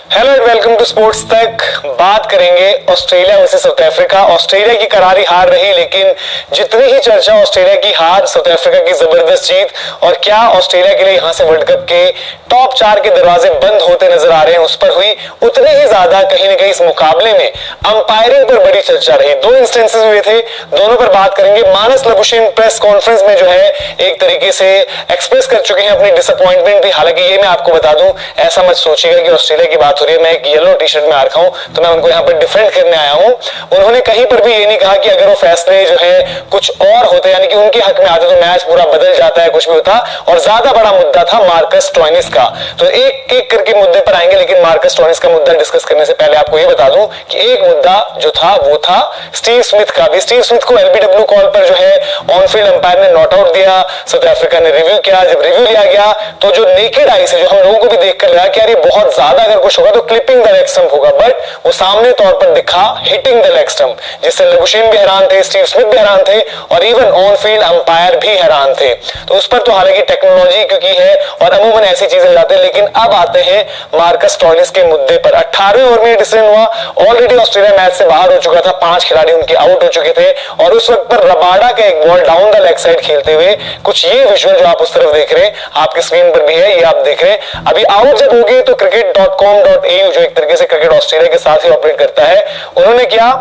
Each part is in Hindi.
Hello and welcome to sports Tak. बात करेंगे Australia versus South Africa. Australia की करारी हार रही, लेकिन जितनी ही चर्चा ऑस्ट्रेलिया की हार, साउथ अफ्रीका की जबरदस्त जीत और क्या ऑस्ट्रेलिया के लिए यहां से वर्ल्ड कप के टॉप 4 के दरवाजे बंद होते नजर आ रहे हैं, उस पर हुई उतने ही ज्यादा कहीं ना कहीं इस मुकाबले में अंपायरिंग पर बड़ी चर्चा रही। दो इंस्टेंसेस हुए थे, दोनों पर बात करेंगे। मानस लबुशेन प्रेस कॉन्फ्रेंस में जो है एक तरीके से एक्सप्रेस कर चुके हैं अपनी डिसअपॉइंटमेंट भी। हालांकि ये मैं आपको बता दूं, ऐसा मत सोचिएगा कि ऑस्ट्रेलिया की बात हो रही है, मैं एक येलो टी शर्ट में आ रखा हूं तो मैं उनको यहां पर डिफेंड करने आया हूं। उन्होंने कहीं पर भी ये नहीं कहा कि अगर वो फैसले जो है कुछ और होते, यानी कि उनके हक में आते, तो मैच पूरा बदल जाता है, कुछ भी होता। और ज्यादा बड़ा मुद्दा था मार्कस स्टोइनिस का। तो एक एक करके मुद्दे पर आएंगे, लेकिन मार्कस स्टोइनिस का मुद्दा डिस्कस करने से पहले आपको ये बता दूं कि एक मुद्दा जो था वो था स्टीव स्मिथ का भी। स्टीव स्मिथ को एलबीडब्ल्यू कॉल पर जो है ऑन फील्ड अंपायर ने नॉट आउट दिया। साउथ अफ्रीका ने रिव्यू किया। जब रिव्यू लिया गया तो जो नेकेड आई से, जो हम लोगों को भी देखकर लगा कि यार ये बहुत ज्यादा अगर कुछ होगा तो क्लिपिंग द लेग स्टंप होगा, बट वो सामने तौर पर दिखा हिटिंग द लेग स्टंप, जिससे लबुशेन भी हैरान थे, स्टीव स्मिथ भी हैरान थे और इवन ऑन फील्ड अंपायर भी हैरान थे। तो उस पर तो हालांकि टेक्नोलॉजी क्योंकि है और अमूमन ऐसी चीजें जाते हैं, लेकिन अब आते हैं मार्कस स्टोइनिस के मुद्दे पर। 18वें ओवर में डिसीजन हुआ। ऑलरेडी ऑस्ट्रेलिया मैच से बाहर हो चुका था, 5 खिलाड़ी उनके आउट हो चुके थे और उस वक्त पर रबाडा का एक ball down the leg side खेलते हुए, कुछ ये विजुअल जो आप उस तरफ देख रहे हैं, आपकी स्क्रीन पर भी है, ये आप देख रहे हैं। अभी आउट जब हो गए तो cricket.com.au जो एक तरीके से क्रिकेट ऑस्ट्रेलिया के साथ ही ऑपरेट करता है, उन्होंने क्या,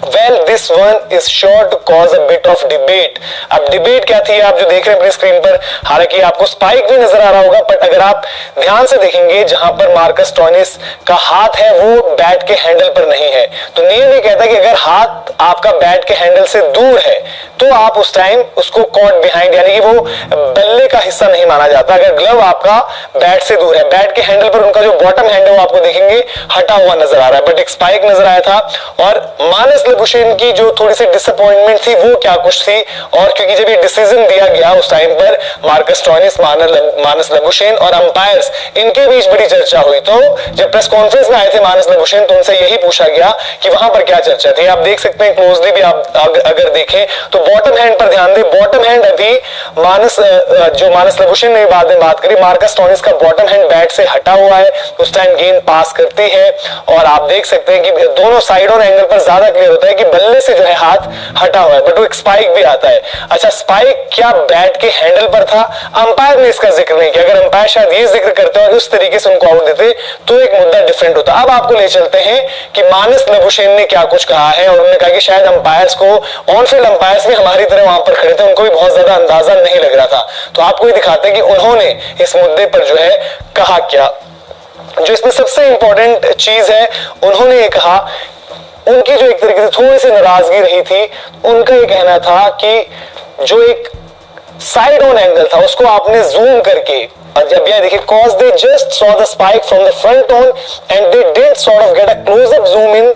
Well, this one is sure to cause a bit of debate। अब डिबेट क्या थी आप जो देख रहे हैं अपनी स्क्रीन पर, हालांकि आपको स्पाइक भी नजर आ रहा होगा, बट अगर आप ध्यान से देखेंगे जहां पर मार्कस स्टोइनिस का हाथ है वो बैट के हैंडल पर नहीं है। तो नियम ये कहता है कि अगर हाथ आपका बैट के हैंडल से दूर है तो आप उस टाइम उसको कॉट बिहाइंड, यानी कि वो बल्ले का हिस्सा नहीं माना जाता। अगर ग्लव आपका बैट से दूर है, बैट के हैंडल पर उनका जो बॉटम हैंड है वो आपको देखेंगे हटा हुआ नजर आ रहा है, बट एक स्पाइक नजर आया था। और मानस लबुशेन की जो थोड़ी सी डिसअपॉइंटमेंट थी वो क्या कुछ थी, और क्योंकि जब ये डिसीजन दिया गया उस टाइम पर मार्कस स्टोइनिस, मानस लबुशेन और अंपायर्स, इनके बीच बड़ी चर्चा हुई। तो जब प्रेस कॉन्फ्रेंस में आए थे मानस लबुशेन तो उनसे यही पूछा गया कि वहां पर क्या चर्चा थी। आप देख सकते हैं क्लोजली भी, आप अगर देखें तो बॉटम हैंड पर ध्यान दें। बॉटम हैंड अभी मानस लबुशेन ने बाद में बात करी, मार्कस स्टोइनिस का बॉटम हैंड बैट से हटा हुआ है, उस टाइम गेंद पास करती है और आप देख सकते हैं कि दोनों साइड और एंगल पर ज्यादा क्लियर होता है कि बल्ले से जो है हाथ हटा हुआ है, बट वो एक स्पाइक भी आता है। अच्छा, स्पाइक क्या बैट के हैंडल पर था? अंपायर ने इसका जिक्र नहीं किया। अगर अंपायर शायद ये जिक्र करते और उस तरीके से उनको आउट देते तो एक मुद्दा डिफरेंट होता। अब आपको ले चलते हैं कि मानस लबुशेन ने क्या कुछ कहा है, और उन्होंने कहा कि शायद अंपायर्स को, ऑन फील्ड अंपायर्स भी हमारी तरह वहां पर खड़े थे, उनको भी बहुत ज्यादा अंदाजा नहीं लग रहा था। तो आपको ये दिखाते हैं कि उन्होंने इस मुद्दे पर जो है कहा क्या। जो इसमें सबसे इंपॉर्टेंट चीज है, उन्होंने ये कहा, उनकी जो एक तरीके से थोड़ी सी नाराजगी रही थी, उनका ये कहना था कि जो एक साइड ऑन एंगल था उसको आपने जूम करके, और जब यह देखिए, cause they just saw the spike from the front on and they did sort of get a close up zoom in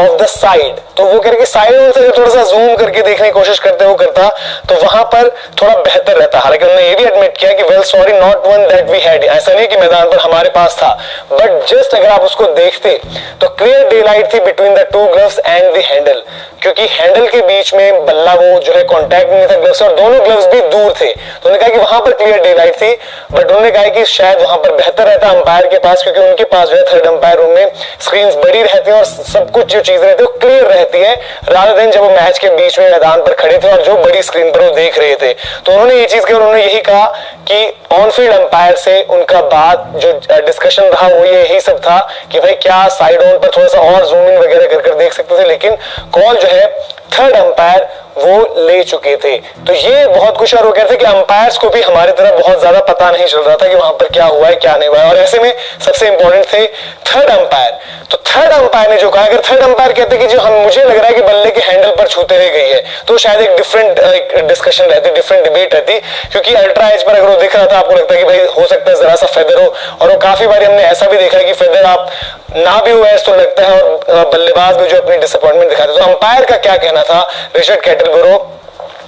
of the side। तो वो करके साइड ऑन से थोड़ा सा जूम करके देखने की कोशिश करते, वो करता तो वहां पर थोड़ा बेहतर रहता। हालांकि उन्होंने ये भी एडमिट किया कि well sorry not one that we had, ऐसा नहीं कि मैदान पर हमारे पास था, बट जस्ट अगर आप उसको देखते तो क्लियर डे लाइट थी between the two gloves and the handle, क्योंकि हैंडल के बीच में बल्ला वो जो है कॉन्टैक्ट नहीं था ग्लव्स, और दोनों ग्लव्स भी दूर थे। तो उन्होंने कहा कि वहां पर क्लियर डे लाइट थी, बट उन्होंने कहा कि शायद वहां पर बेहतर रहता अंपायर के पास, क्योंकि उनके पास जो है थर्ड अंपायर रूम में स्क्रीन बड़ी रहती है और सब कुछ जो चीजें रहती है वो क्लियर रहती है, रादर देन जब वो मैच के बीच में मैदान पर खड़े थे और जो बड़ी स्क्रीन पर वो देख रहे थे। तो उन्होंने ये चीज की, उन्होंने यही कहा कि ऑन फील्ड अंपायर से उनका बात जो डिस्कशन रहा वो यही सब था कि भाई क्या साइड ऑन पर थोड़ा सा और जूम इन वगैरह कर देख सकते थे, लेकिन कॉल जो है थर्ड अंपायर वो ले चुके थे। तो ये बहुत कुछ, और वो कहते हैं कि अंपायर्स को भी हमारी तरह बहुत ज्यादा पता नहीं चल रहा था कि वहां पर क्या हुआ है क्या नहीं हुआ है, और ऐसे में सबसे इंपॉर्टेंट थे थर्ड अंपायर। तो थर्ड अंपायर ने जो कहा, अगर थर्ड अंपायर कहते कि जो हम, मुझे लग रहा है कि बल्ले के हैंडल पर छूते रह गई है, तो शायद एक डिफरेंट डिस्कशन रहती, डिफरेंट डिबेट रहती, क्योंकि अल्ट्रा एज पर अगर वो दिख रहा था, आपको लगता है कि भाई हो सकता है जरा सा फेदर हो, और वो काफी बार हमने ऐसा भी देखा है कि फेदर आप ना भी हुआ तो लगता है, और बल्लेबाज भी जो अपनी डिसअपॉइंटमेंट दिखाते। तो अंपायर का क्या कहना था, रिचर्ड कैटलबरो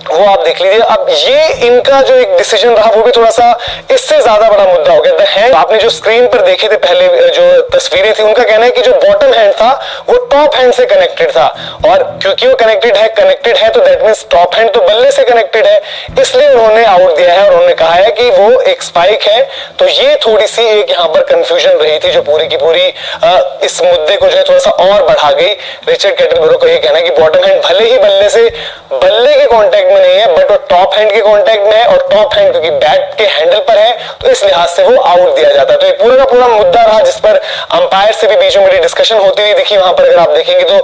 वो आप देख लीजिए। अब ये इनका जो एक डिसीजन रहा वो भी थोड़ा सा इससे ज्यादा बड़ा मुद्दा हो गया। द हैंड आपने जो स्क्रीन पर देखे थे पहले जो तस्वीरें थी, उनका कहना है कि जो बॉटम हैंड था वो टॉप हैंड से कनेक्टेड था, और क्योंकि वो कनेक्टेड है तो दैट मींस टॉप हैंड तो बल्ले से कनेक्टेड है, इसलिए उन्होंने आउट दिया है। और उन्होंने कहा है कि वो एक स्पाइक है। तो ये थोड़ी सी एक यहाँ पर कंफ्यूजन रही थी जो पूरी की पूरी इस मुद्दे को जो है थोड़ा सा और बढ़ा गई। रिचर्ड कैटलबरो का ये कहना है कि बॉटम हैंड भले ही बल्ले के कांटेक्ट में नहीं है, बट वो टॉप हैंड के कांटेक्ट में है, और टॉप हैंड क्योंकि बैट के हैंडल पर है तो इस लिहाज से वो आउट दिया जाता है। तो ये पूरा का पूरा मुद्दा रहा जिस पर अंपायर से भी बीच में डिस्कशन होती हुई दिखी। वहां पर अगर आप देखेंगे तो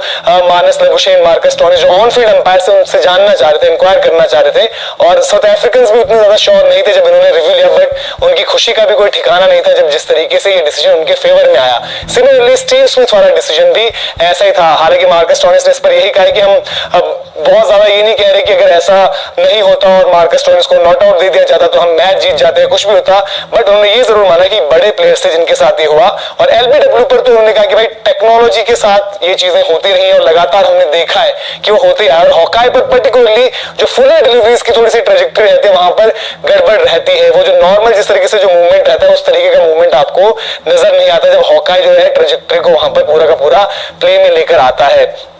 मानस लबुशेन, मार्कस स्टोनिस जो ऑन फील्ड अंपायर से उनसे जानना चाह रहे थे, इंक्वायर करना चाह रहे थे, और साउथ अफ्रीकन भी उतने ज्यादा श्योर नहीं थे जब इन्होंने रिव्यू लिया, बट उनकी खुशी का भी कोई ठिकाना नहीं था जब जिस तरीके से ये डिसीजन उनके फेवर में आया। सिमिलरली स्टीव स्मिथ वाला डिसीजन भी ऐसा ही था। हालांकि मार्कस स्टोनिस ने इस पर यही कहा कि हम बहुत ज्यादा ये नहीं कह रहे कि अगर ऐसा नहीं होता और मार्कस स्टोनिस को नॉट आउट दे दिया जाता तो हम मैच जीत जाते हैं, कुछ भी होता, बट उन्होंने ये जरूर माना कि बड़े प्लेयर्स थे जिनके साथ ये हुआ। और एलबीडब्ल्यू पर तो उन्होंने कहा कि भाई टेक्नोलॉजी के साथ ये चीजें होती रही और लगातार हमने देखा है कि वो होती है। और हॉकाई पर पर्टिकुलरली जो फुल डिलीवरीज की थोड़ी सी ट्रेजेक्टरी रहती है वहां पर गड़बड़ रहती है। वो जो नॉर्मल जिस तरीके से जो मूवमेंट रहता है उस तरीके का मूवमेंट आपको नजर नहीं आता जब हॉकाई जो है ट्रेजेक्टरी को वहां पर पूरा का पूरा प्ले में लेकर आता है।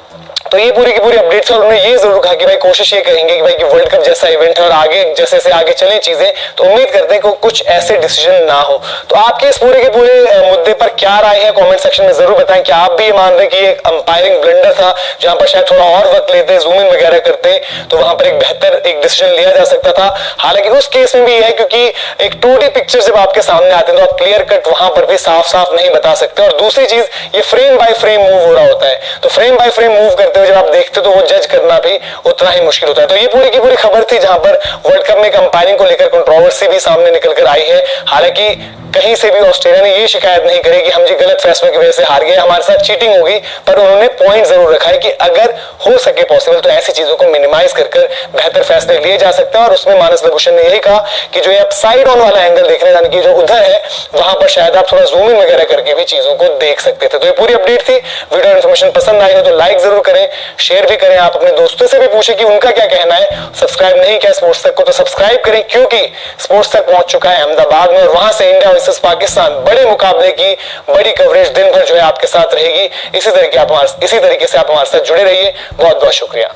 तो ये पूरी की पूरी अपडेट्स और उन्होंने ये जरूर कहा कि भाई कोशिश ये करेंगे कि भाई कि वर्ल्ड कप जैसा इवेंट है और आगे जैसे से आगे चले चीजें, तो उम्मीद करते हैं कि कुछ ऐसे डिसीजन ना हो। तो आपके इस पूरे के पूरे मुद्दे पर क्या राय है कमेंट सेक्शन में जरूर बताएं। क्या आप भी ये मान रहे कि एक अंपायरिंग ब्लंडर था जहां पर शायद थोड़ा और वक्त लेते, जूम इन वगैरह करते तो वहां पर एक बेहतर एक डिसीजन लिया जा सकता था। हालांकि उस केस में भी है क्योंकि एक 2D पिक्चर जब आपके सामने आते हैं तो आप क्लियर कट वहां पर भी साफ साफ नहीं बता सकते। और दूसरी चीज ये फ्रेम बाय फ्रेम मूव हो रहा होता है, तो फ्रेम बाय फ्रेम मूव करते हुए जब आप देखते तो वो जज करना भी उतना ही मुश्किल होता है। तो ये पूरी की पूरी खबर थी जहां पर वर्ल्ड कप में कंपायरिंग को लेकर कंट्रोवर्सी भी सामने निकल कर आई है। हालांकि कहीं से भी ऑस्ट्रेलिया ने ये शिकायत नहीं करी कि हम जी गलत फैसलों की वजह से हार गए, हमारे साथ चीटिंग होगी, पर उन्होंने पॉइंट जरूर रखा है कि अगर हो सके पॉसिबल तो ऐसी चीजों को मिनिमाइज कर बेहतर फैसले लिए जा सकते हैं। और उसमें मानस लबुशेन ने यही कहा कि जो ये साइड ऑन वाला एंगल देखने जाने की जो उधर है वहां पर शायद आप थोड़ा जूम इन वगैरह करके भी चीजों को देख सकते थे। तो ये पूरी अपडेट थी। वीडियो इन्फॉर्मेशन पसंद आई हो तो लाइक जरूर करें, शेयर भी करें। आप अपने दोस्तों से भी पूछें कि उनका क्या कहना है। सब्सक्राइब नहीं किया स्पोर्ट्स तक को तो सब्सक्राइब करें, क्योंकि स्पोर्ट्स तक पहुंच चुका है अहमदाबाद में, और वहां से इंडिया वर्सेस पाकिस्तान बड़े मुकाबले की बड़ी कवरेज दिन भर जो है आपके साथ रहेगी। इसी तरीके से आप हमारे साथ जुड़े रहिए। बहुत बहुत शुक्रिया।